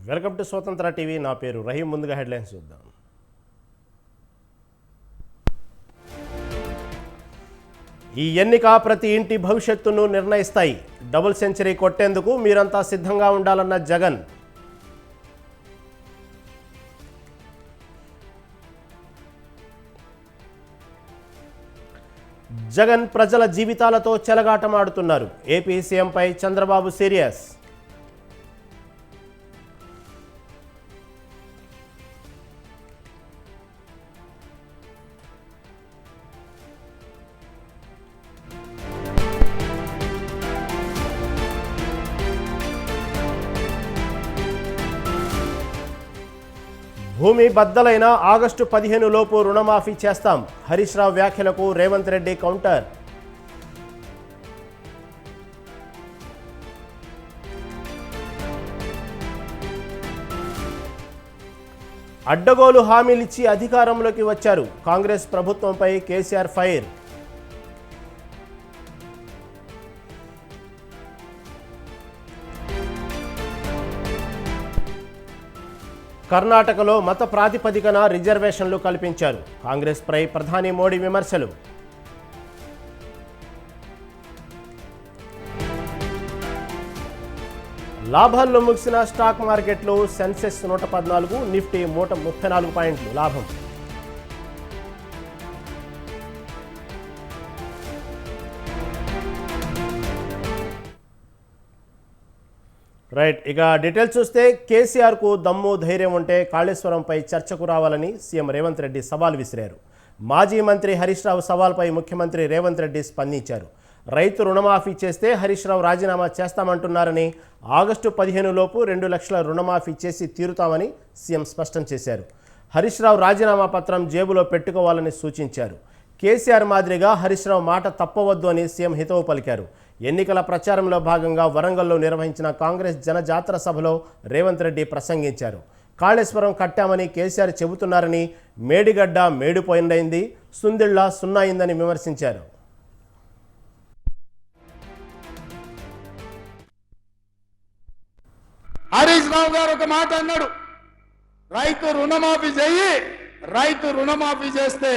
Welcome to స్వతంత్ర TV. నా పేరు రహీం. ముందుగా హెడ్లైన్స్ చూద్దాం. ఈ ఎన్నిక ప్రతి ఇంటి భవిష్యత్తును నిర్ణయిస్తాయి. డబుల్ సెంచరీ కొట్టేందుకు మీరంతా సిద్ధంగా ఉండాలన్న జగన్. జగన్ ప్రజల జీవితాలతో చెలగాటమాడుతున్నారు. ఏపీ సీఎంపై చంద్రబాబు సీరియస్. భూమి బద్దలైన ఆగస్టు 15 లోపు రుణమాఫీ చేస్తాం. హరీష్ రావు వ్యాఖ్యలకు రేవంత్ రెడ్డి కౌంటర్. అడ్డగోలు హామీలిచ్చి అధికారంలోకి వచ్చారు. కాంగ్రెస్ ప్రభుత్వంపై కేసీఆర్ ఫైర్. కర్ణాటకలో మత ప్రాతిపదికన రిజర్వేషన్లు కల్పించారు. కాంగ్రెస్పై ప్రధాని మోడీ విమర్శలు. లాభాల్లో ముగిసిన స్టాక్ మార్కెట్లు. సెన్సెక్స్ 114, నిఫ్టీ 134 పాయింట్లు లాభం. రైట్, ఇక డీటెయిల్స్ చూస్తే కేసీఆర్కు దమ్ము ధైర్యం ఉంటే కాళేశ్వరంపై చర్చకు రావాలని సీఎం రేవంత్ రెడ్డి సవాల్ విసిరారు. మాజీ మంత్రి హరీష్ రావు సవాల్పై ముఖ్యమంత్రి రేవంత్ రెడ్డి స్పందించారు. రైతు రుణమాఫీ చేస్తే హరీష్ రావు రాజీనామా చేస్తామంటున్నారని, ఆగస్టు 15 లోపు 2 లక్షల రుణమాఫీ చేసి తీరుతామని సీఎం స్పష్టం చేశారు. హరీష్ రావు రాజీనామా పత్రం జేబులో పెట్టుకోవాలని సూచించారు. కేసీఆర్ మాదిరిగా హరీష్ రావు మాట తప్పవద్దు అని సీఎం హితవు పలికారు. ఎన్నికల ప్రచారంలో భాగంగా వరంగల్లో నిర్వహించిన కాంగ్రెస్ జనజాతర సభలో రేవంత్ రెడ్డి ప్రసంగించారు. కాళేశ్వరం కట్టామని కేసీఆర్ చెబుతున్నారని, మేడిగడ్డ మేడిపోయిందైంది, సుందిళ్ల సున్నాయిందని విమర్శించారు. హరీష్ రావు గారు ఒక మాట అన్నాడు, రైతు రుణమాఫీ చెయ్యి, రైతు రుణమాఫీ చేస్తే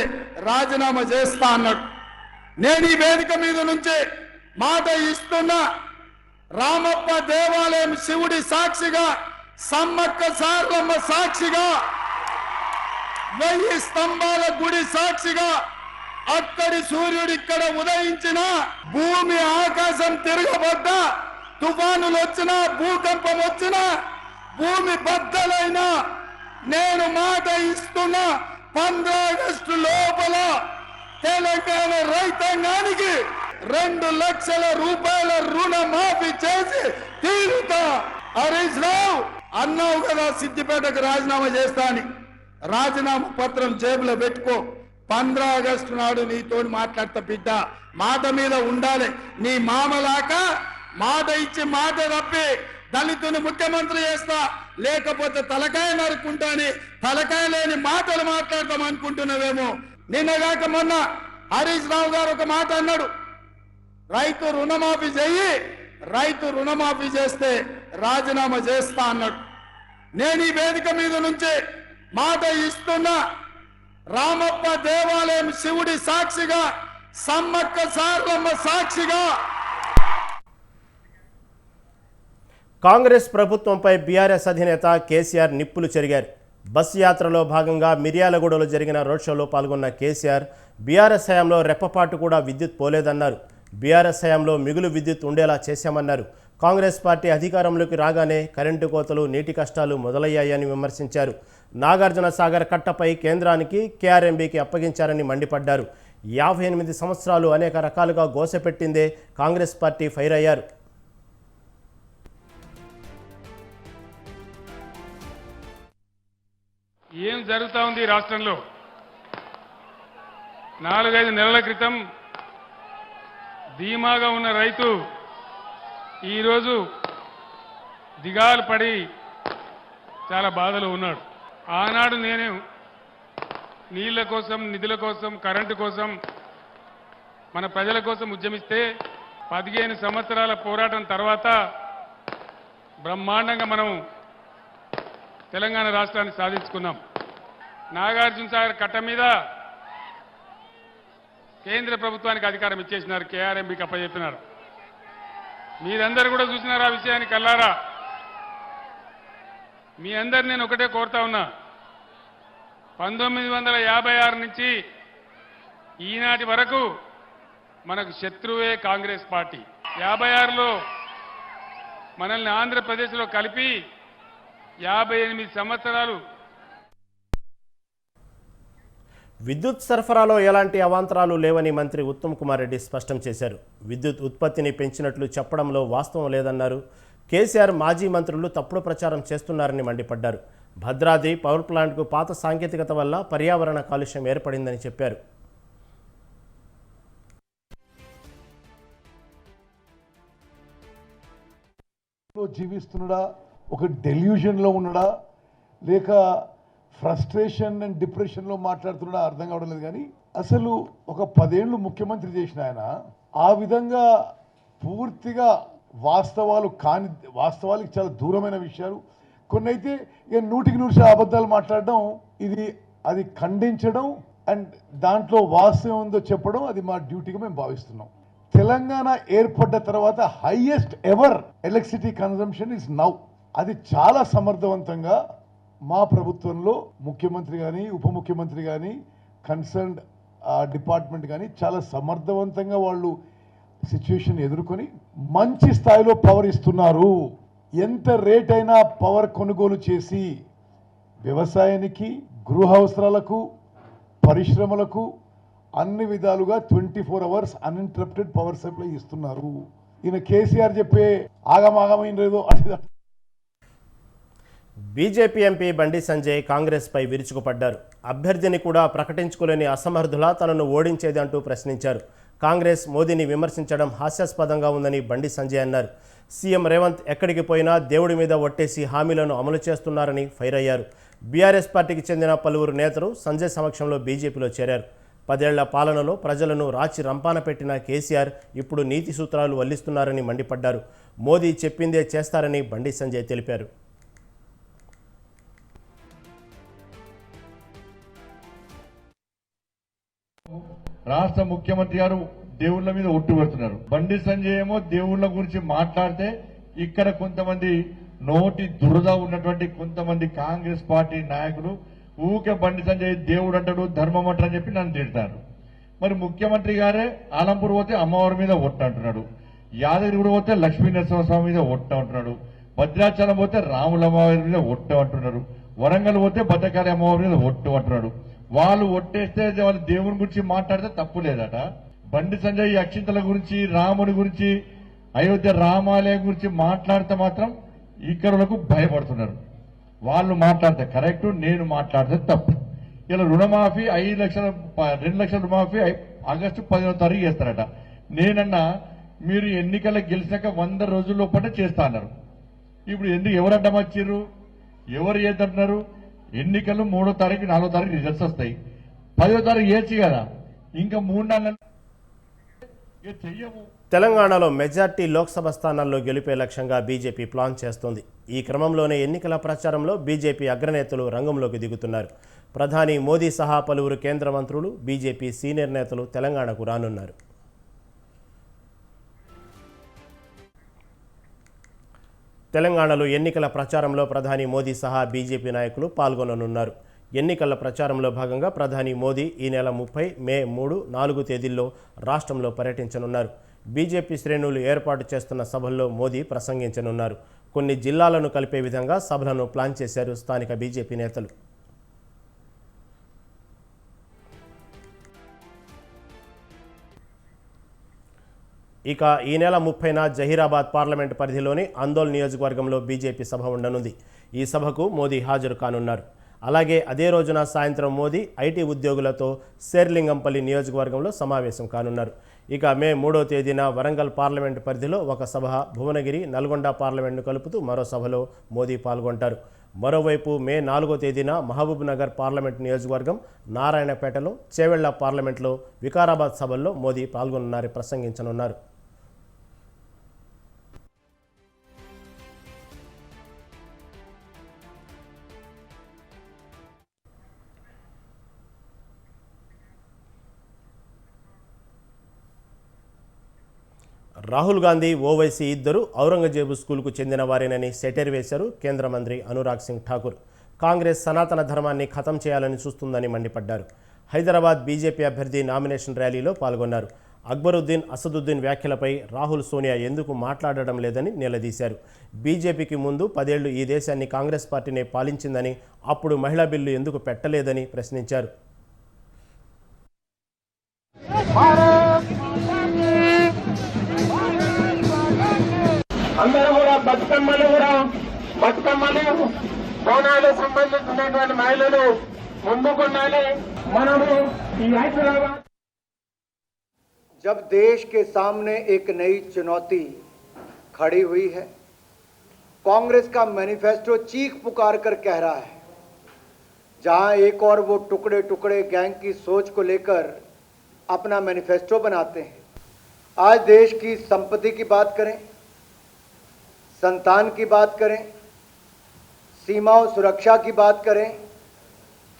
రాజీనామా చేస్తా అన్నాడు. నేను ఈ వేదిక మీద నుంచి మాట ఇస్తున్నా. రామప్ప దేవాలయం శివుడి సాక్షిగా, సమ్మక్క సారలమ్మ సాక్షిగా, 1000 స్తంభాల గుడి సాక్షిగా, అక్కడి సూర్యుడు ఇక్కడ ఉదయించిన, భూమి ఆకాశం తిరగబడ్డా, తుఫానులు వచ్చినా, భూకంపం వచ్చినా, భూమి బద్దలైనా, నేను మాట ఇస్తున్నా 15 ఆగస్టు లోపల తెలంగాణ రైతాంగానికి 2 లక్షల రూపాయల రుణమాఫీ చేసి తీరుతా. హరీష్ రావు అన్నావు కదా సిద్దిపేటకు రాజీనామా చేస్తా అని, రాజీనామా పత్రం జేబులో పెట్టుకో. 15 ఆగస్టు నాడు నీతో మాట్లాడతా బిడ్డ, మాట మీద ఉండాలి. నీ మామలాక మాట ఇచ్చి మాట తప్పి దళితుని ముఖ్యమంత్రి చేస్తా, లేకపోతే తలకాయ నరుకుంటాని తలకాయ లేని మాటలు మాట్లాడతాం అనుకుంటున్నావేమో. నిన్నగాక మొన్న హరీష్ రావు గారు ఒక మాట అన్నాడు, రైతు రుణమాఫీ చెయ్యి, రైతు రుణమాఫీ చేస్తే రాజీనామా చేస్తా అన్నాడు. నేను ఈ వేదిక మీద నుంచి మాట ఇస్తున్నా. రామప్ప దేవాలయం శివుడి సాక్షిగా, సమ్మక్క సారలమ్మ సాక్షిగా. కాంగ్రెస్ ప్రభుత్వంపై బీఆర్ఎస్ అధినేత కేసీఆర్ నిప్పులు చెరిగారు. బస్సు యాత్రలో భాగంగా మిర్యాలగూడలో జరిగిన రోడ్ షోలో పాల్గొన్న కేసీఆర్, బీఆర్ఎస్ హయాంలో రెప్పపాటు కూడా విద్యుత్ పోలేదన్నారు. బీఆర్ఎస్ హయాంలో మిగులు విద్యుత్ ఉండేలా చేశామన్నారు. కాంగ్రెస్ పార్టీ అధికారంలోకి రాగానే కరెంటు కోతలు, నీటి కష్టాలు మొదలయ్యాయని విమర్శించారు. నాగార్జున సాగర్ కట్టపై కేంద్రానికి, కేఆర్ఎంబీకి అప్పగించారని మండిపడ్డారు. 58 సంవత్సరాలు అనేక రకాలుగా గోసపెట్టిందే కాంగ్రెస్ పార్టీ ఫైర్ అయ్యారు. ఏం జరుగుతూ ఉంది రాష్ట్రంలో? 4-5 నెలల క్రితం ధీమాగా ఉన్న రైతు ఈరోజు దిగాలు పడి చాలా బాధలో ఉన్నాడు. ఆనాడు నేను నీళ్ల కోసం, నిధుల కోసం, కరెంటు కోసం, మన ప్రజల కోసం ఉద్యమిస్తే 15 సంవత్సరాల పోరాటం తర్వాత బ్రహ్మాండంగా మనం తెలంగాణ రాష్ట్రాన్ని సాధించుకున్నాం. నాగార్జున సాగర్ కట్ట మీద కేంద్ర ప్రభుత్వానికి అధికారం ఇచ్చేసినారు, కేఆర్ఎంబీకి అప్పచెప్పినారు. మీరందరూ కూడా చూసినారు ఆ విషయాన్ని కల్లారా. మీ అందరు నేను ఒకటే కోరుతా ఉన్నా, 1956 నుంచి ఈనాటి వరకు మనకు శత్రువే కాంగ్రెస్ పార్టీ. 56లో మనల్ని ఆంధ్రప్రదేశ్లో కలిపి 58 సంవత్సరాలు. విద్యుత్ సరఫరాలో ఎలాంటి అవాంతరాలు లేవని మంత్రి ఉత్తమ్ కుమార్ రెడ్డి స్పష్టం చేశారు. విద్యుత్ ఉత్పత్తిని పెంచినట్లు చెప్పడంలో వాస్తవం లేదన్నారు. కేసీఆర్ మాజీ మంత్రులు తప్పుడు ప్రచారం చేస్తున్నారని మండిపడ్డారు. భద్రాద్రి పవర్ ప్లాంట్కు పాత సాంకేతికత వల్ల పర్యావరణ కాలుష్యం ఏర్పడిందని చెప్పారు. జీవిస్తున్నాడా, ఒక డెల్యూషన్లో ఉన్నాడా, లేక ఫ్రస్ట్రేషన్ అండ్ డిప్రెషన్లో మాట్లాడుతున్నాడా అర్థం కావడం లేదు. కానీ అసలు ఒక 10 ఏళ్ళు ముఖ్యమంత్రి చేసిన ఆయన ఆ విధంగా పూర్తిగా వాస్తవాలకు చాలా దూరమైన విషయాలు కొన్ని అయితే ఇక 100% అబద్ధాలు మాట్లాడడం, అది ఖండించడం అండ్ దాంట్లో వాస్తవం ఉందో చెప్పడం అది మా డ్యూటీగా మేము భావిస్తున్నాం. తెలంగాణ ఏర్పడ్డ తర్వాత highest ever electricity consumption is now. అది చాలా సమర్థవంతంగా మా ప్రభుత్వంలో ముఖ్యమంత్రి కానీ ఉప ముఖ్యమంత్రి కానీ కన్సర్న్డ్ డిపార్ట్మెంట్ కానీ చాలా సమర్థవంతంగా వాళ్ళు సిచ్యువేషన్ ఎదుర్కొని మంచి స్థాయిలో పవర్ ఇస్తున్నారు. ఎంత రేట్ అయినా పవర్ కొనుగోలు చేసి వ్యవసాయానికి, గృహ అవసరాలకు, పరిశ్రమలకు అన్ని విధాలుగా 24 hours అన్ఇంటరప్టెడ్ పవర్ సప్లై ఇస్తున్నారు. ఈయన కేసీఆర్ చెప్పే ఆగమాగమైన లేదో అంటే. బీజేపీ ఎంపీ బండి సంజయ్ కాంగ్రెస్పై విరుచుకుపడ్డారు. అభ్యర్థిని కూడా ప్రకటించుకోలేని అసమర్థులా తనను ఓడించేది అంటూ ప్రశ్నించారు. కాంగ్రెస్ మోదీని విమర్శించడం హాస్యాస్పదంగా ఉందని బండి సంజయ్ అన్నారు. సీఎం రేవంత్ ఎక్కడికి పోయినా దేవుడి మీద ఒట్టేసి హామీలను అమలు చేస్తున్నారని ఫైర్ అయ్యారు. బీఆర్ఎస్ పార్టీకి చెందిన పలువురు నేతలు సంజయ్ సమక్షంలో బీజేపీలో చేరారు. 10 ఏళ్ల పాలనలో ప్రజలను రాచి రంపాన పెట్టిన కేసీఆర్ ఇప్పుడు నీతి సూత్రాలు వల్లిస్తున్నారని మండిపడ్డారు. మోదీ చెప్పిందే చేస్తారని బండి సంజయ్ తెలిపారు. రాష్ట్ర ముఖ్యమంత్రి గారు దేవుళ్ళ మీద ఒట్టు పెడుతున్నారు. బండి సంజయ్ ఏమో దేవుళ్ళ గురించి మాట్లాడితే ఇక్కడ కొంతమంది నోటి దురద ఉన్నటువంటి కొంతమంది కాంగ్రెస్ పార్టీ నాయకులు ఊకే బండి సంజయ్ దేవుడు అంటాడు, ధర్మం అంటారని చెప్పి నన్ను తిడతారు. మరి ముఖ్యమంత్రి గారే ఆలంపూర్ పోతే అమ్మవారి మీద ఒట్టు అంటున్నాడు, యాదగిరి పోతే లక్ష్మీ నరసింహస్వామి మీద ఒట్టు అంటున్నాడు, భద్రాచలం పోతే రాముల అమ్మవారి మీద ఒట్టు అంటున్నారు, వరంగల్ పోతే భద్రకాళి అమ్మవారి మీద ఒట్టు అంటున్నాడు. వాళ్ళు ఒట్టేస్తే వాళ్ళు దేవుని గురించి మాట్లాడితే తప్పు లేదట. బండి సంజయ్ అక్షింతల గురించి, రాముడి గురించి, అయోధ్య రామాలయం గురించి మాట్లాడితే మాత్రం ఇక్కడలకు భయపడుతున్నారు. వాళ్ళు మాట్లాడితే కరెక్ట్, నేను మాట్లాడితే తప్పు. ఇలా రుణమాఫీ 2 లక్షల రుణమాఫీ ఆగస్టు 10వ తారీఖు చేస్తారట. నేనన్నా మీరు ఎన్నికలకు గెలిచాక 100 రోజుల లోపల చేస్తా అన్నారు. ఇప్పుడు ఎందుకు ఎవరు అడ్డమచ్చిర్రు, ఎవరు ఏదంటున్నారు? ఎన్నికలు 3వ తారీఖు 4వ తారీఖు రిజల్ట్స్ వస్తాయి, 10వ తారీఖు చేయొచ్చు కదా. ఇంకా 3 నెలలు చెయ్యము. తెలంగాణలో మెజార్టీ లోక్సభ స్థానాల్లో గెలిపే లక్ష్యంగా బీజేపీ ప్లాన్ చేస్తోంది. ఈ క్రమంలోనే ఎన్నికల ప్రచారంలో బీజేపీ అగ్రనేతలు రంగంలోకి దిగుతున్నారు. ప్రధాని మోదీ సహా పలువురు కేంద్ర మంత్రులు, బీజేపీ సీనియర్ నేతలు తెలంగాణకు రానున్నారు. తెలంగాణలో ఎన్నికల ప్రచారంలో ప్రధాని మోదీ సహా బీజేపీ నాయకులు పాల్గొననున్నారు. ఎన్నికల ప్రచారంలో భాగంగా ప్రధాని మోదీ ఈ నెల 30, మే 3, 4 తేదీల్లో రాష్ట్రంలో పర్యటించనున్నారు. బీజేపీ శ్రేణులు ఏర్పాటు చేస్తున్న సభల్లో మోదీ ప్రసంగించనున్నారు. కొన్ని జిల్లాలను కలిపే విధంగా సభలను ప్లాన్ చేశారు స్థానిక బీజేపీ నేతలు. ఇక ఈ నెల 30న జహీరాబాద్ పార్లమెంట్ పరిధిలోని అందోల్ నియోజకవర్గంలో బీజేపీ సభ ఉండనుంది. ఈ సభకు మోదీ హాజరు కానున్నారు. అలాగే అదే రోజున సాయంత్రం మోదీ ఐటీ ఉద్యోగులతో శేర్లింగంపల్లి నియోజకవర్గంలో సమావేశం కానున్నారు. ఇక మే 3వ తేదీన వరంగల్ పార్లమెంటు పరిధిలో ఒక సభ, భువనగిరి, నల్గొండ పార్లమెంటును కలుపుతూ మరో సభలో మోదీ పాల్గొంటారు. మరోవైపు మే 4వ తేదీన మహబూబ్ నగర్ పార్లమెంట్ నియోజకవర్గం, నారాయణపేటలో, చేవెళ్ల పార్లమెంట్లో, వికారాబాద్ సభల్లో మోదీ ప్రసంగించనున్నారు. రాహుల్ గాంధీ ఓవైసీ ఇద్దరు ఔరంగజేబు స్కూల్కు చెందిన వారేనని సెటైర్ వేశారు కేంద్ర మంత్రి అనురాగ్ సింగ్ ఠాకూర్. కాంగ్రెస్ సనాతన ధర్మాన్ని ఖతం చేయాలని చూస్తుందని మండిపడ్డారు. హైదరాబాద్ బీజేపీ అభ్యర్థి నామినేషన్ ర్యాలీలో పాల్గొన్నారు. అక్బరుద్దీన్, అసదుద్దీన్ వ్యాఖ్యలపై రాహుల్, సోనియా ఎందుకు మాట్లాడడం లేదని నిలదీశారు. బీజేపీకి ముందు 10 ఏళ్లు ఈ దేశాన్ని కాంగ్రెస్ పార్టీనే పాలించిందని, అప్పుడు మహిళా బిల్లు ఎందుకు పెట్టలేదని ప్రశ్నించారు. అందరూ కూడా బతుకమ్మలు బోనాలు సంబంధించినటువంటి మహిళలు ముందుకున్నాలి. మనము ఈ హైదరాబాద్ जब देश के सामने एक नई चुनौती खड़ी हुई है, कांग्रेस का मैनिफेस्टो चीख पुकार कर कह रहा है, जहां एक और वो टुकड़े टुकड़े गैंग की सोच को लेकर अपना मैनिफेस्टो बनाते हैं। आज देश की संपत्ति की बात करें, संतान की बात करें, सीमाओं सुरक्षा की बात करें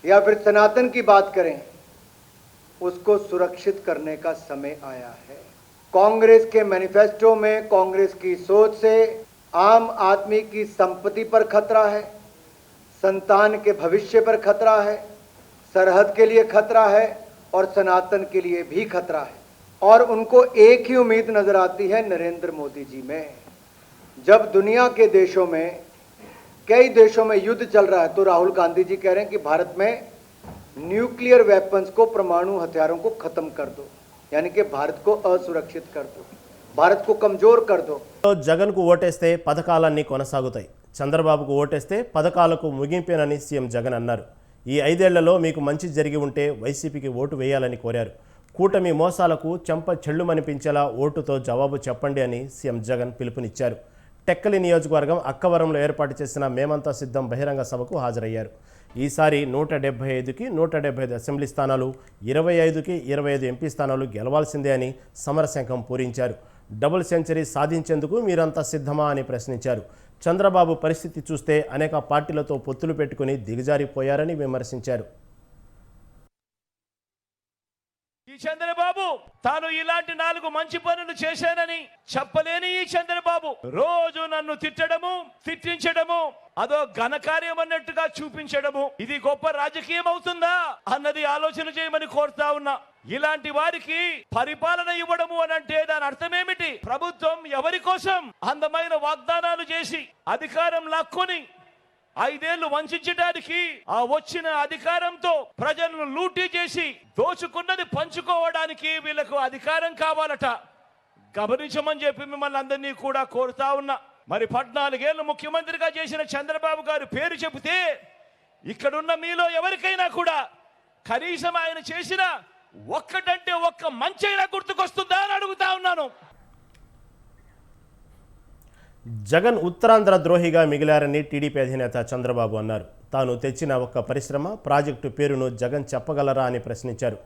या फिर सनातन की बात करें, उसको सुरक्षित करने का समय आया है। कांग्रेस के मैनिफेस्टो में कांग्रेस की सोच से आम आदमी की संपत्ति पर खतरा है, संतान के भविष्य पर खतरा है, सरहद के लिए खतरा है और सनातन के लिए भी खतरा है। और उनको एक ही उम्मीद नजर आती है नरेंद्र मोदी जी में। जब दुनिया के देशों में, कई देशों में युद्ध चल रहा है, तो राहुल गांधी जी कह रहे हैं कि भारत में न्यूक्लियर वेपन्स को, परमाणु हथियारों को खत्म कर दो, यानी कि भारत को असुरक्षित कर दो, भारत को कमजोर कर दो। జగన్కు ఓటేస్తే పథకాలన్నీ కొనసాగుతాయి, చంద్రబాబుకు ఓటేస్తే పథకాలకు ముగింపేనని సీఎం జగన్ అన్నారు. ఈ 5 ఏళ్లలో మీకు మంచి జరిగి ఉంటే వైసీపీకి ఓటు వేయాలని కోరారు. కూటమి మోసాలకు చెంప చెళ్లుమనిపించేలా ఓటుతో జవాబు చెప్పండి అని సీఎం జగన్ పిలుపునిచ్చారు. టెక్కలి నియోజకవర్గం అక్కవరంలో ఏర్పాటు చేసిన మేమంతా సిద్ధం బహిరంగ సభకు హాజరయ్యారు. ఈసారి 175కి 175 అసెంబ్లీ స్థానాలు, 25కి 25 ఎంపీ స్థానాలు గెలవాల్సిందే అని సమరశంఖం పూరించారు. డబుల్ సెంచరీ సాధించేందుకు మీరంతా సిద్ధమా అని ప్రశ్నించారు. చంద్రబాబు పరిస్థితి చూస్తే అనేక పార్టీలతో పొత్తులు పెట్టుకుని దిగజారిపోయారని విమర్శించారు. ఈ చంద్రబాబు తాను ఇలాంటి 4 మంచి పనులు చేశానని చెప్పలేని ఈ చంద్రబాబు రోజు నన్ను తిట్టించడము అదో ఘనకార్యం అన్నట్టుగా చూపించడము, ఇది గొప్ప రాజకీయం అవుతుందా అన్నది ఆలోచన చేయమని కోరుతా ఉన్నా. ఇలాంటి వారికి పరిపాలన ఇవ్వడము అనంటే దాని అర్థమేమిటి? ప్రభుత్వం ఎవరి కోసం అందమైన వాగ్దానాలు చేసి అధికారం లాక్కొని 5 ఏళ్లు వంచడానికి, ఆ వచ్చిన అధికారంతో ప్రజలను లూటీ చేసి దోచుకున్నది పంచుకోవడానికి వీళ్ళకు అధికారం కావాలట. గమనించమని చెప్పి మిమ్మల్ని అందరినీ కూడా కోరుతా ఉన్నా. మరి 14 ఏళ్లు ముఖ్యమంత్రిగా చేసిన చంద్రబాబు గారి పేరు చెబితే ఇక్కడున్న మీలో ఎవరికైనా కూడా కనీసం ఆయన చేసిన ఒక్కటంటే ఒక్క మంచైనా గుర్తుకొస్తుందా అని అడుగుతా ఉన్నాను. జగన్ ఉత్తరాంధ్ర ద్రోహిగా మిగిలారని టీడీపీ అధినేత చంద్రబాబు అన్నారు. తాను తెచ్చిన ఒక్క పరిశ్రమ, ప్రాజెక్టు పేరును జగన్ చెప్పగలరా అని ప్రశ్నించారు.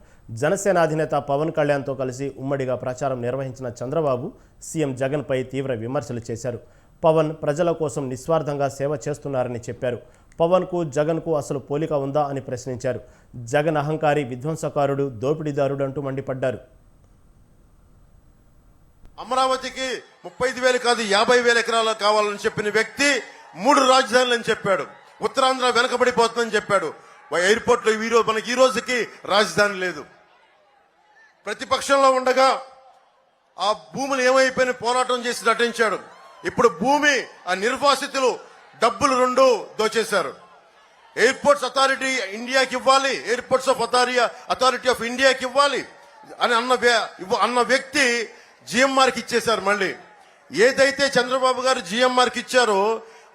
జనసేన అధినేత పవన్ కళ్యాణ్తో కలిసి ఉమ్మడిగా ప్రచారం నిర్వహించిన చంద్రబాబు సీఎం జగన్పై తీవ్ర విమర్శలు చేశారు. పవన్ ప్రజల కోసం నిస్వార్థంగా సేవ చేస్తున్నారని చెప్పారు. పవన్కు జగన్కు అసలు పోలిక ఉందా అని ప్రశ్నించారు. జగన్ అహంకారి, విధ్వంసకారుడు, దోపిడీదారుడు అంటూ మండిపడ్డారు. అమరావతికి 35,000 కాదు 50,000 ఎకరాలు కావాలని చెప్పిన వ్యక్తి 3 రాజధానులని చెప్పాడు. ఉత్తరాంధ్ర వెనకబడిపోతుందని చెప్పాడు. ఎయిర్పోర్ట్ లో మనకి ఈ రోజుకి రాజధాని లేదు. ప్రతిపక్షంలో ఉండగా ఆ భూములు ఏమైపోయిన పోరాటం చేసి నటించాడు. ఇప్పుడు భూమి ఆ నిర్వాసితులు డబ్బులు 2 దోచేశారు. ఎయిర్పోర్ట్స్ అథారిటీ ఇండియాకి ఇవ్వాలి, ఎయిర్పోర్ట్స్ ఆఫ్ అథారిటీ ఆఫ్ ఇండియాకి ఇవ్వాలి అని అన్న వ్యక్తి జిఎంఆర్కి ఇచ్చేశారు. మళ్ళీ ఏదైతే చంద్రబాబు గారు జిఎంఆర్కి ఇచ్చారో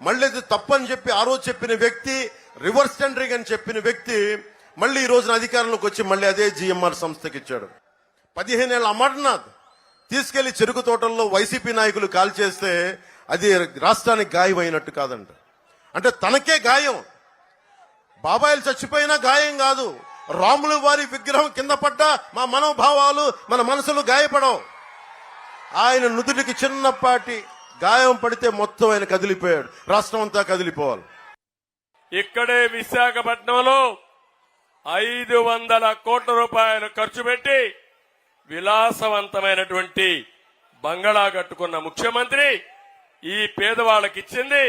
మళ్ళీ అది తప్పని చెప్పి ఆ రోజు చెప్పిన వ్యక్తి, రివర్స్ టెండరింగ్ అని చెప్పిన వ్యక్తి మళ్ళీ ఈ రోజున అధికారంలోకి వచ్చి మళ్ళీ అదే జిఎంఆర్ సంస్థకి ఇచ్చాడు. 15 ఏళ్ల అమర్నాథ్ తీసుకెళ్లి చెరుకు తోటల్లో వైసీపీ నాయకులు కాల్చేస్తే అది రాష్ట్రానికి గాయం అయినట్టు కాదంట. అంటే తనకే గాయం. బాబాయిలు చచ్చిపోయినా గాయం కాదు. రాముల వారి విగ్రహం కింద పడ్డా మా మనోభావాలు, మన మనసులు గాయపడవు. ఆయన నుదుటికి చిన్నపాటి గాయం పడితే మొత్తం ఆయన కదిలిపోయాడు. రాష్ట్రం అంతా కదిలిపోవాలి. ఇక్కడే విశాఖపట్నంలో 500 కోట్ల రూపాయలు ఖర్చు పెట్టి విలాసవంతమైనటువంటి బంగళా కట్టుకున్న ముఖ్యమంత్రి ఈ పేదవాళ్ళకి ఇచ్చింది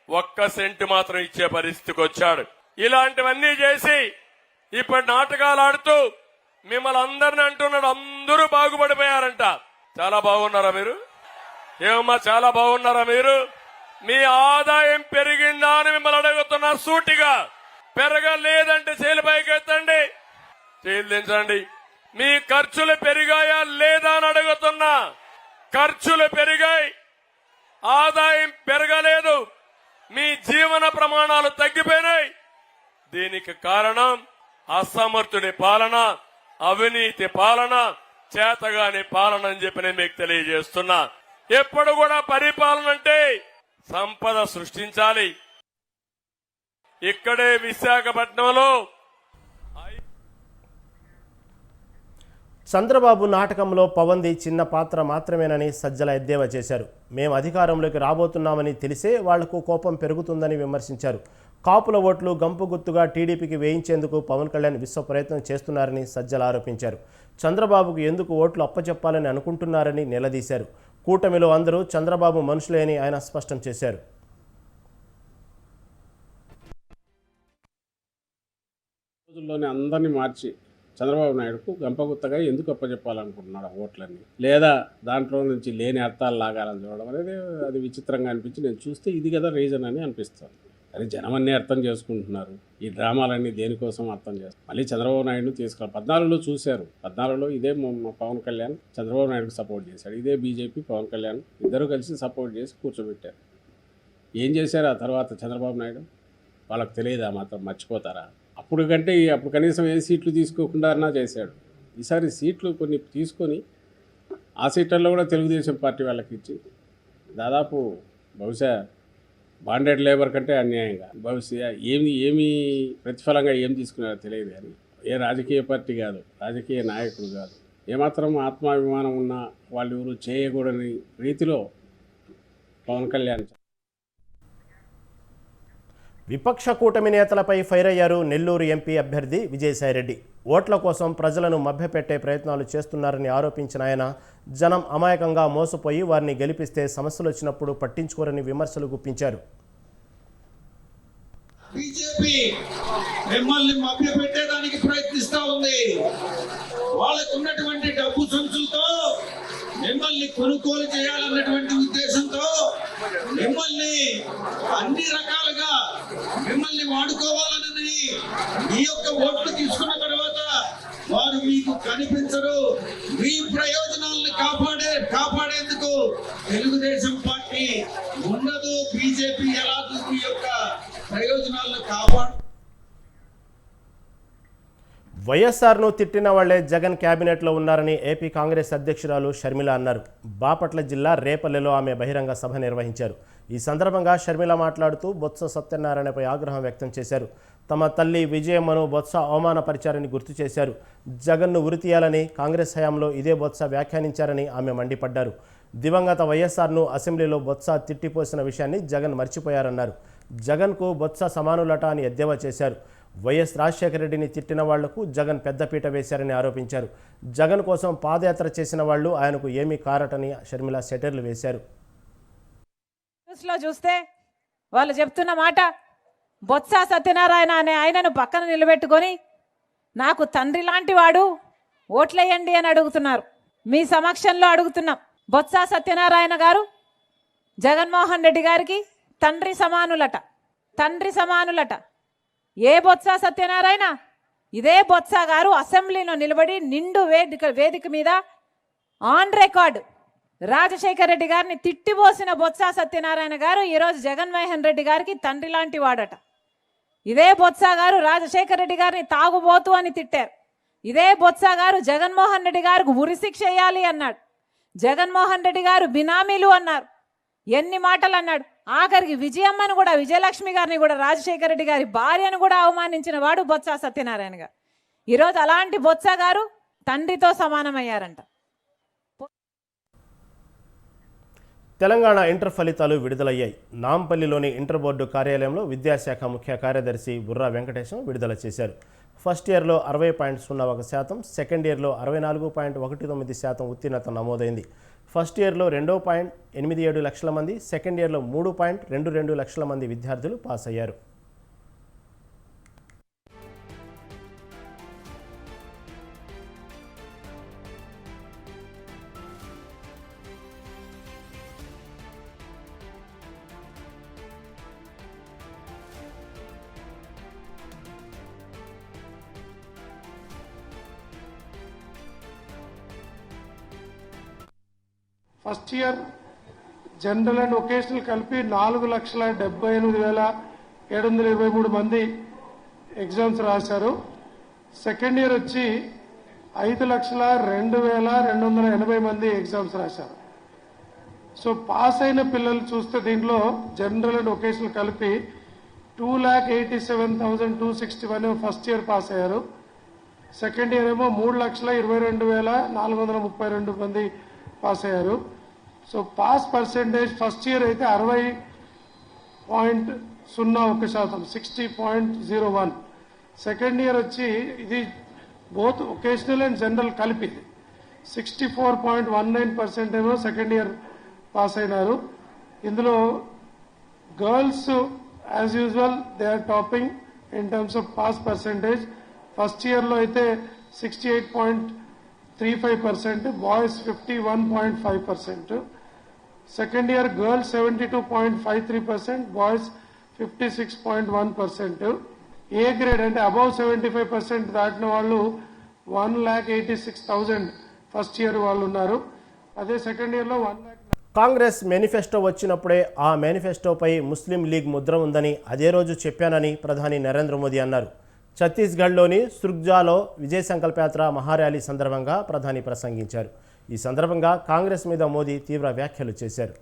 1 సెంటు మాత్రం ఇచ్చే పరిస్థితికి వచ్చాడు. ఇలాంటివన్నీ చేసి ఇప్పుడు నాటకాలు ఆడుతూ మిమ్మల్ని అందరిని అంటున్నాడు అందరూ బాగుపడిపోయారంట. చాలా బాగున్నారా మీరు? ఏమమ్మా చాలా బాగున్నారా మీరు? మీ ఆదాయం పెరిగిందా అని మిమ్మల్ని అడుగుతున్నారు సూటిగా. పెరగలేదంటే చేలు పైకెత్తండి, చేలు దించండి. మీ ఖర్చులు పెరిగాయా లేదా అని అడుగుతున్నా. ఖర్చులు పెరిగాయి, ఆదాయం పెరగలేదు, మీ జీవన ప్రమాణాలు తగ్గిపోయినాయి. దీనికి కారణం అసమర్థుడి పాలన, అవినీతి పాలన, చేతగాని పాలన అని చెప్పి నేను మీకు తెలియజేస్తున్నా. ఎప్పుడు కూడా పరిపాలన అంటే సంపద సృష్టించాలి. ఇక్కడే విశాఖపట్నంలో చంద్రబాబు నాటకంలో పవన్ది చిన్న పాత్ర మాత్రమేనని సజ్జల ఎద్దేవా చేశారు. మేము అధికారంలోకి రాబోతున్నామని తెలిసే వాళ్లకు కోపం పెరుగుతుందని విమర్శించారు. కాపుల ఓట్లు గంపు గుర్తుగా టీడీపీకి వేయించేందుకు పవన్ కళ్యాణ్ విశ్వ ప్రయత్నం చేస్తున్నారని సజ్జల ఆరోపించారు. చంద్రబాబుకు ఎందుకు ఓట్లు అప్పచెప్పాలని అనుకుంటున్నారని నిలదీశారు. కూటమిలో అందరూ చంద్రబాబు మనుషులే అని ఆయన స్పష్టం చేశారు. రోజుల్లోనే అందరినీ మార్చి చంద్రబాబు నాయుడుకు గంపగుత్తగా ఎందుకు అప్పచెప్పాలనుకుంటున్నాడు ఓట్లన్నీ, లేదా దాంట్లో నుంచి లేని అర్థాలు లాగాలని చూడడం అనేది అది విచిత్రంగా అనిపించి నేను చూస్తే ఇది కదా రీజన్ అని అనిపిస్తుంది. అది జనమన్నీ అర్థం చేసుకుంటున్నారు. ఈ డ్రామాలన్నీ దేనికోసం అర్థం చేస్తారు. మళ్ళీ చంద్రబాబు నాయుడును తీసుకురా 14లో చూశారు. 14లో ఇదే పవన్ కళ్యాణ్ చంద్రబాబు నాయుడుకు సపోర్ట్ చేశాడు. ఇదే బీజేపీ పవన్ కళ్యాణ్ ఇద్దరు కలిసి సపోర్ట్ చేసి కూర్చోబెట్టారు. ఏం చేశారు ఆ తర్వాత చంద్రబాబు నాయుడు? వాళ్ళకి తెలియదా మాత్రం మర్చిపోతారా? అప్పుడు కనీసం ఏ సీట్లు తీసుకోకుండా అన్నా చేశాడు. ఈసారి సీట్లు కొన్ని తీసుకొని ఆ సీట్లలో కూడా తెలుగుదేశం పార్టీ వాళ్ళకి ఇచ్చి దాదాపు బహుశా బాండెడ్ లేబర్ కంటే అన్యాయంగా బహుశా ఏమి ప్రతిఫలంగా ఏం తీసుకున్నారో తెలియదు. కానీ ఏ రాజకీయ పార్టీ కాదు, రాజకీయ నాయకుడు కాదు, ఏమాత్రం ఆత్మాభిమానం ఉన్న వాళ్ళు ఎవరు చేయకూడని రీతిలో పవన్ కళ్యాణ్. విపక్ష కూటమి నేతలపై ఫైర్ అయ్యారు నెల్లూరు ఎంపీ అభ్యర్థి విజయసాయిరెడ్డి. ఓట్ల కోసం ప్రజలను మభ్యపెట్టే ప్రయత్నాలు చేస్తున్నారని ఆరోపించిన ఆయన జనం అమాయకంగా మోసపోయి వారిని గెలిపిస్తే సమస్యలు వచ్చినప్పుడు పట్టించుకోరని విమర్శలు గుప్పించారు. బీజేపీ మిమ్మల్ని మభ్యపెట్టేదానికి ప్రయత్నిస్తా ఉంది. వాళ్ళకు ఉన్నటువంటి డబ్బు సంచులతో మిమ్మల్ని కొనుగోలు చేయాలన్నటువంటి ఉద్దేశంతో మిమ్మల్ని అన్ని రకాలుగా మిమ్మల్ని వాడుకోవాలని ఈ యొక్క ఓట్లు తీసుకున్న తర్వాత వారు మీకు కనిపించరు. మీ ప్రయోజనాలను కాపాడేందుకు తెలుగుదేశం పార్టీ ఉండదు. బీజేపీ ఎలా మీ యొక్క ప్రయోజనాలను కాపాడు. వైఎస్ఆర్ను తిట్టిన వాళ్లే జగన్ క్యాబినెట్లో ఉన్నారని ఏపీ కాంగ్రెస్ అధ్యక్షురాలు షర్మిల అన్నారు. బాపట్ల జిల్లా రేపల్లెలో ఆమె బహిరంగ సభ నిర్వహించారు. ఈ సందర్భంగా షర్మిల మాట్లాడుతూ బొత్స సత్యనారాయణపై ఆగ్రహం వ్యక్తం చేశారు. తమ తల్లి విజయమ్మను బొత్స అవమానపరిచారని గుర్తు చేశారు. జగన్ను ఉరితీయాలని కాంగ్రెస్ హయాంలో ఇదే బొత్స వ్యాఖ్యానించారని ఆమె మండిపడ్డారు. దివంగత వైఎస్ఆర్ను అసెంబ్లీలో బొత్స తిట్టిపోసిన విషయాన్ని జగన్ మర్చిపోయారన్నారు. జగన్కు బొత్స సమానులట అని ఎద్దేవా చేశారు. వైఎస్ రాజశేఖర రెడ్డిని తిట్టిన వాళ్లకు జగన్ పెద్దపీట వేశారని ఆరోపించారు. జగన్ కోసం పాదయాత్ర చేసిన వాళ్లు ఆయనకు ఏమీ కారటని షర్మిల సెటర్లు వేశారు. చూస్తే వాళ్ళు చెప్తున్న మాట, బొత్స సత్యనారాయణ అనే ఆయనను పక్కన నిలబెట్టుకొని నాకు తండ్రి లాంటి వాడు ఓట్లేయండి అని అడుగుతున్నారు. మీ సమక్షంలో అడుగుతున్నాం. బొత్స సత్యనారాయణ గారు జగన్మోహన్ రెడ్డి గారికి తండ్రి సమానులట. ఏ బొత్స సత్యనారాయణ? ఇదే బొత్స గారు అసెంబ్లీలో నిలబడి నిండు వేదిక మీద ఆన్ రికార్డు రాజశేఖర రెడ్డి గారిని తిట్టిపోసిన బొత్స సత్యనారాయణ గారు ఈరోజు జగన్మోహన్ రెడ్డి గారికి తండ్రి లాంటి వాడట. ఇదే బొత్స గారు రాజశేఖర రెడ్డి గారిని తాగుబోతు అని తిట్టారు. ఇదే బొత్స గారు జగన్మోహన్ రెడ్డి గారికి ఉరిశిక్ష వేయాలి అన్నాడు. జగన్మోహన్ రెడ్డి గారు బినామీలు అన్నారు. ఎన్ని మాటలు అన్నాడు. ఆఖరికి విజయమ్మను కూడా, విజయలక్ష్మి గారిని కూడా, రాజశేఖర రెడ్డి గారి భార్యను కూడా అవమానించిన వాడు బొత్స సత్యనారాయణ గారు. ఈరోజు అలాంటి బొత్స గారు తండ్రితో సమానమయ్యారంట. తెలంగాణ ఇంటర్ ఫలితాలు విడుదలయ్యాయి. నాంపల్లిలోని ఇంటర్ బోర్డు కార్యాలయంలో విద్యాశాఖ ముఖ్య కార్యదర్శి బుర్రా వెంకటేశం విడుదల చేశారు. ఫస్ట్ ఇయర్లో 60.01%, సెకండ్ ఇయర్లో 64.19% ఉత్తీర్ణత నమోదైంది. ఫస్ట్ ఇయర్లో 2.87 లక్షల మంది, సెకండ్ ఇయర్లో 3.22 లక్షల మంది విద్యార్థులు పాస్ అయ్యారు. First year general and vocational కలిపి 4,78,723 మంది ఎగ్జామ్స్ రాశారు. సెకండ్ ఇయర్ వచ్చి 5,02,280 మంది ఎగ్జామ్స్ రాశారు. సో పాస్ అయిన పిల్లలు చూస్తే దీంట్లో జనరల్ అండ్ వొకేషనల్ కలిపి 2,87,261 ఫస్ట్ ఇయర్ పాస్ అయ్యారు. సెకండ్ ఇయర్ ఏమో 3,22,432 మంది పాస్ అయ్యారు. So pass percentage first year అయితే 60.01%, 60.01. సెకండ్ ఇయర్ వచ్చి ఇది బోత్ వొకేషనల్ అండ్ జనరల్ కలిపి 64.19% ఏమో సెకండ్ ఇయర్ పాస్ అయినారు. ఇందులో girls as usual they are topping in terms of pass percentage. First year లో అయితే 68.35%, boys 51.5%. Second year girls 72.53%, boys 56.1%. A grade అంటే అబౌవ్ 75% దాటిన వాళ్ళు 1,86,000 ఫస్ట్ ఇయర్ వాళ్ళు ఉన్నారు. అదే సెకండ్ ఇయర్ లో 1,00,000. కాంగ్రెస్ మేనిఫెస్టో వచ్చినప్పుడే ఆ మేనిఫెస్టోపై ముస్లిం లీగ్ ముద్ర ఉందని అదే రోజు చెప్పానని ప్రధాని నరేంద్ర మోదీ అన్నారు. ఛత్తీస్గఢ్లోని సుర్గ్జాలో విజయ సంకల్ప యాత్ర మహార్యాలీ సందర్భంగా ప్రధాని ప్రసంగించారు. ఈ సందర్భంగా కాంగ్రెస్ మీద మోదీ తీవ్ర వ్యాఖ్యలు చేశారు.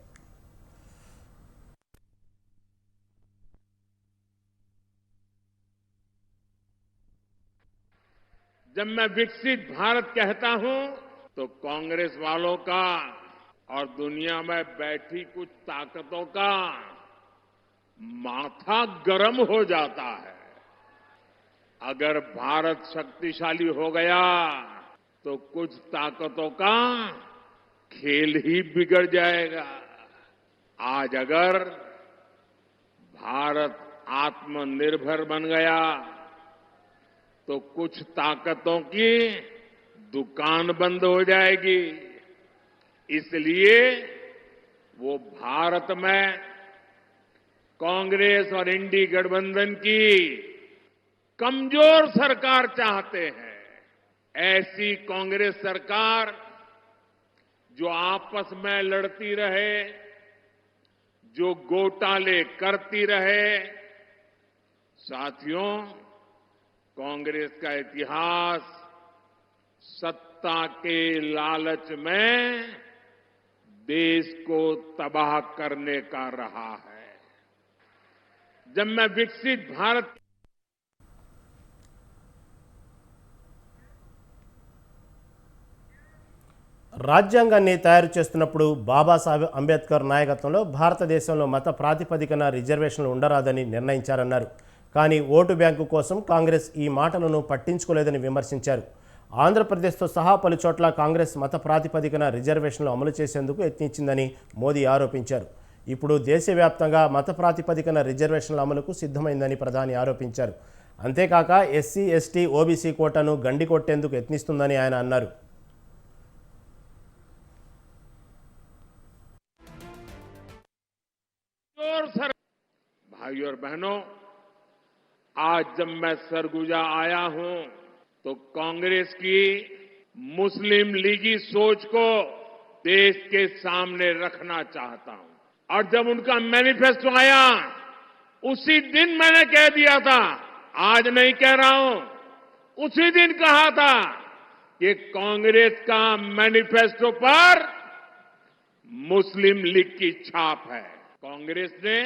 जब मैं विकसित भारत कहता हूं तो कांग्रेस वालों का और दुनिया में बैठी कुछ ताकतों का माथा गर्म हो जाता है. अगर भारत शक्तिशाली हो गया तो कुछ ताकतों का खेल ही बिगड़ जाएगा. आज अगर भारत आत्मनिर्भर बन गया तो कुछ ताकतों की दुकान बंद हो जाएगी. इसलिए वो भारत में कांग्रेस और इंडी गठबंधन की कमजोर सरकार चाहते हैं. ऐसी कांग्रेस सरकार जो आपस में लड़ती रहे, जो घोटाले करती रहे. साथियों, कांग्रेस का इतिहास सत्ता के लालच में देश को तबाह करने का रहा है. जब मैं विकसित भारत రాజ్యాంగాన్ని తయారు చేస్తున్నప్పుడు బాబాసాహెబ్ అంబేద్కర్ నాయకత్వంలో భారతదేశంలో మత ప్రాతిపదికన రిజర్వేషన్లు ఉండరాదని నిర్ణయించారన్నారు. కానీ ఓటు బ్యాంకు కోసం కాంగ్రెస్ ఈ మాటలను పట్టించుకోలేదని విమర్శించారు. ఆంధ్రప్రదేశ్తో సహా పలు చోట్ల కాంగ్రెస్ మత ప్రాతిపదికన రిజర్వేషన్లు అమలు చేసేందుకు యత్నించిందని మోదీ ఆరోపించారు. ఇప్పుడు దేశవ్యాప్తంగా మత ప్రాతిపదికన రిజర్వేషన్ల అమలుకు సిద్ధమైందని ప్రధాని ఆరోపించారు. అంతేకాక ఎస్సీ, ఎస్టీ, ఓబీసీ కోటాను గండి కొట్టేందుకు యత్నిస్తుందని ఆయన అన్నారు. भाइयों और बहनों, आज जब मैं सरगुजा आया हूं तो कांग्रेस की मुस्लिम लीगी सोच को देश के सामने रखना चाहता हूं. और जब उनका मैनिफेस्टो आया उसी दिन मैंने कह दिया था, आज नहीं कह रहा हूं, उसी दिन कहा था कि कांग्रेस का मैनिफेस्टो पर मुस्लिम लीग की छाप है. कांग्रेस ने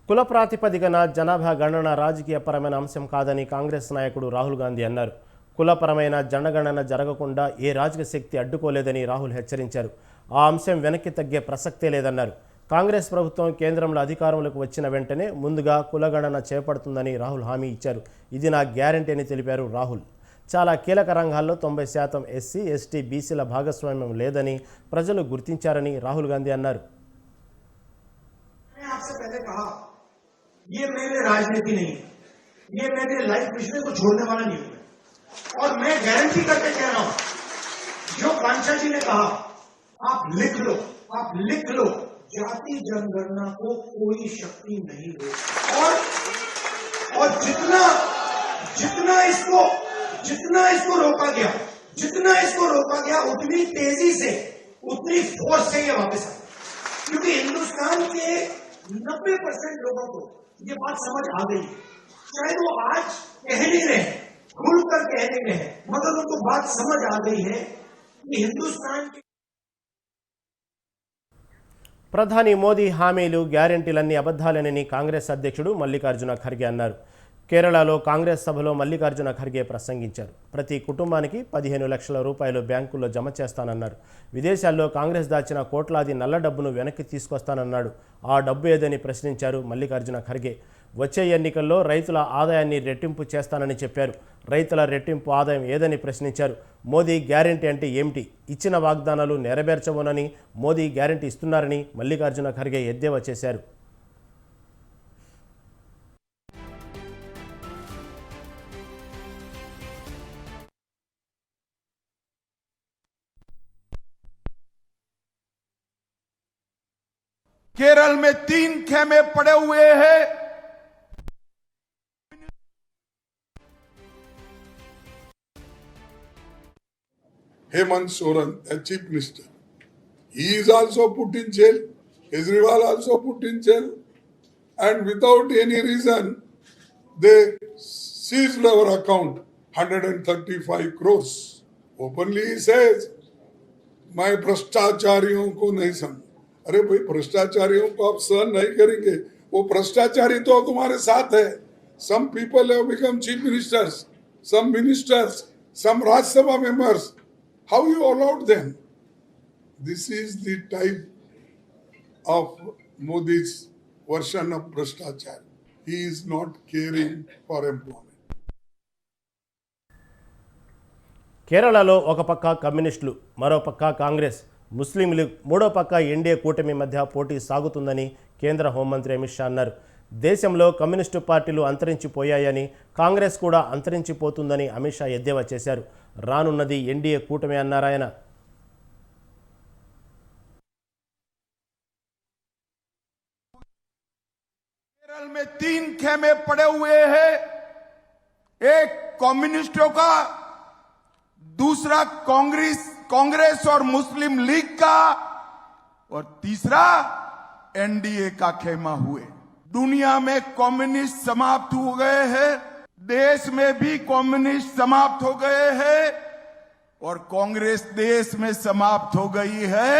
కుల ప్రాతిపదికన జనాభా గణన రాజకీయపరమైన అంశం కాదని కాంగ్రెస్ నాయకుడు రాహుల్ గాంధీ అన్నారు. కులపరమైన జనగణన జరగకుండా ఏ రాజకీయ శక్తి అడ్డుకోలేదని రాహుల్ హెచ్చరించారు. ఆ అంశం వెనక్కి తగ్గే ప్రసక్తే లేదన్నారు. కాంగ్రెస్ ప్రభుత్వం కేంద్రంలో అధికారంలోకి వచ్చిన వెంటనే ముందుగా కులగణన చేపడుతుందని రాహుల్ హామీ ఇచ్చారు. ఇది నా గ్యారంటీ అని తెలిపారు రాహుల్. చాలా కీలక రంగాల్లో 90% ఎస్సీ ఎస్టీ బీసీల భాగస్వామ్యం లేదని ప్రజలు గుర్తించారని రాహుల్ గాంధీ అన్నారు. ये मेरे राजनीति नहीं है, ये मेरे लाइफ मिशन को छोड़ने वाला नहीं है और मैं गारंटी करके कह रहा हूं, जो कांचा जी ने कहा आप लिख लो, जाति जनगणना को कोई शक्ति नहीं हो और जितना इसको रोका गया उतनी तेजी से उतनी फोर्स से ये वापस आए, क्योंकि हिंदुस्तान के 90% लोगों को ये बात समझ आ गई है, शायद वो आज कह नहीं रहे, खुलकर कह नहीं रहे, मगर उनको बात समझ आ गई है कि हिंदुस्तान के ప్రధాని మోదీ హామీలు గ్యారెంటీలన్నీ అబద్ధాలేనని కాంగ్రెస్ అధ్యక్షుడు మల్లికార్జున ఖర్గే అన్నారు. కేరళలో కాంగ్రెస్ సభలో మల్లికార్జున ఖర్గే ప్రసంగించారు. ప్రతి కుటుంబానికి 15 లక్షల రూపాయలు బ్యాంకుల్లో జమ చేస్తానన్నారు. విదేశాల్లో కాంగ్రెస్ దాచిన కోట్లాది నల్ల డబ్బును వెనక్కి తీసుకొస్తానన్నాడు. ఆ డబ్బు ఏదని ప్రశ్నించారు మల్లికార్జున ఖర్గే. వచ్చే ఎన్నికల్లో రైతుల ఆదాయాన్ని రెట్టింపు చేస్తానని చెప్పారు. రైతుల రెట్టింపు ఆదాయం ఏదని ప్రశ్నించారు. మోదీ గ్యారెంటీ అంటే ఏమిటి? ఇచ్చిన వాగ్దానాలు నెరవేర్చబోనని మోదీ గ్యారెంటీ ఇస్తున్నారని మల్లికార్జున ఖర్గే ఎద్దేవా చేశారు. केरल में 3 खेमे पड़े हुए हैं. Hemant Soren, a chief minister, he is also put in jail. Kejriwal also put in jail, and without any reason, they seized our account 135 crores. Openly he says, मैं भ्रष्टाचारियों को नहीं समझ. अरे भाई, भ्रष्टाचारियों को आप सहन नहीं करेंगे. वो भ्रष्टाचारी तो तुम्हारे साथ है. Some people have become chief ministers, some ministers, some Rajya Sabha members. How you allowed them? This is the type of Modi's version of Bhrashtachar. He is not caring for employment. కేరళలో ఒక పక్క కమ్యూనిస్టులు, మరో పక్క కాంగ్రెస్, ముస్లిం league, మూడో పక్క NDA కూటమి మధ్య పోటీ సాగుతుందని కేంద్ర హోంమంత్రి అమిత్ షా అన్నారు. దేశంలో కమ్యూనిస్టు పార్టీలు అంతరించిపోయాయని, కాంగ్రెస్ కూడా అంతరించిపోతుందని అమిత్ షా ఎద్దేవా చేశారు. రానున్నది ఎన్డీఏ కూటమి అన్నారాయన. केरल में 3 खेमे पड़े हुए हैं, एक कम्युनिस्टों का, दूसरा कांग्रेस और मुस्लिम लीग का, और तीसरा एनडीए का खेमा हुए. दुनिया में कम्युनिस्ट समाप्त हो गए हैं, देश में भी कम्युनिस्ट समाप्त हो गए हैं और कांग्रेस देश में समाप्त हो गई है.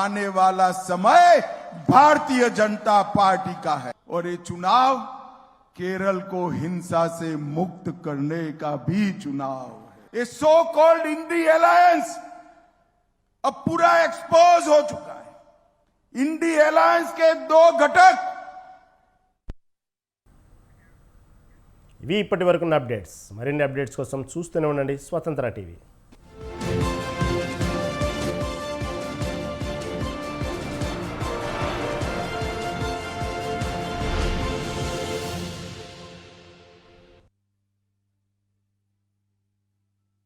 आने वाला समय भारतीय जनता पार्टी का है और ये चुनाव केरल को हिंसा से मुक्त करने का भी चुनाव है. ये सो कॉल्ड इंडी अलायंस अब पूरा एक्सपोज हो चुका है. इंडी अलायंस के 2 घटक. ఇవి ఇప్పటి వరకున్న అప్డేట్స్. మరిన్ని అప్డేట్స్ కోసం చూస్తూనే ఉండండి స్వతంత్ర టీవీ.